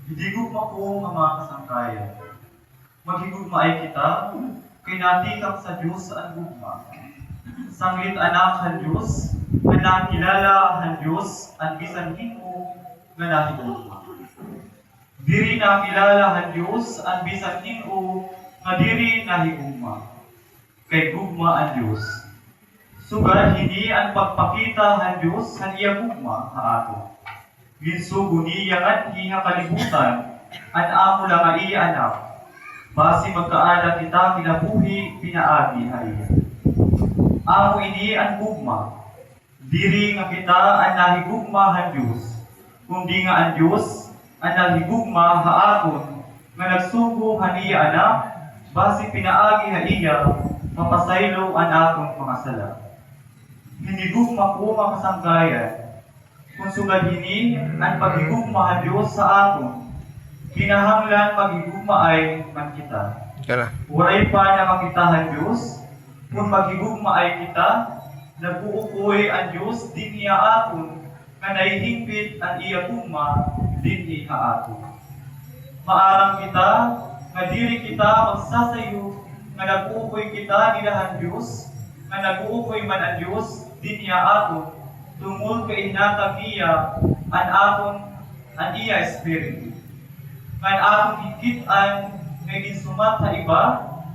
Hidigugma ko nga mga kasangkayan. Maghigugma ay kita, kay natikak sa Diyos ang gugma. Sanglit anak han Diyos, nga nakilala han Diyos, ang bisan himo nga nahigugma. Diri nakilala han Diyos, ang bisan himo nga diri nahigugma. Kay gugma ang Diyos. Sugal hindi ang pagpakita han Diyos han iya gugma haato. Ginsugo niya nga hiha kalibutan, an amo lang nga iya anak. Basi magkaala kita kinabuhi pinaagi haiya. Amo ini ang gugma. Diri nga kita ang nahigugma han Diyos. Kundi nga ang Diyos ang nahigugma haaton nga nagsugo han iya anak. Basi pinaagi haiya mapasaylo ang atong mga sala. Hinigugma ko mga kasanggayan. Kung sugad hini ang paghigugma han Diyos sa aton, kinahanglan paghigugma ay man kita. Uray pa na makitahan Diyos, kung paghigugma ay kita, nagpuukoy ang Diyos din niya aton, nga naihingpit ang iya gugma din niya aton. Maarang kita, nga diri kita magsasayo, nga nagpuukoy kita nilahan Diyos, nga nagpuukoy man ang Diyos din niya aton, tungod kay inatag iya an aton an iya espiritu. Ngan aton higit-an nga ginsumat sa iba,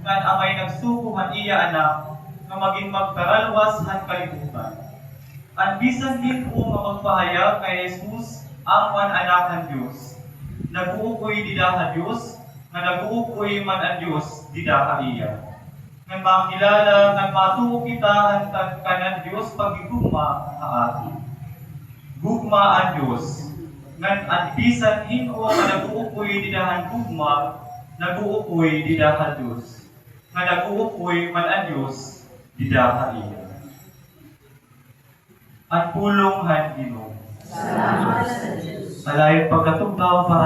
ngan amay nagsuko han iya anak nga maging magkaralwas han kalibutan. An bisan din po nga magpahayag kay Jesus ang man anak ng Diyos. Naguukoy didaha Diyos, nga naguukoy man ang Diyos didaha iya. Ngan makilala, ngan matuo kita ang kanan Diyos pagigugma sa atin. Gugma ang Diyos. Ngan at bisan hino nga naguukoy didahan gugma, naguukoy didaha Diyos. Nga naguukoy man ang Diyos didaha iya. At pulong han Ginoo. Salamat sa Diyos. Alayon pagkatugnaw para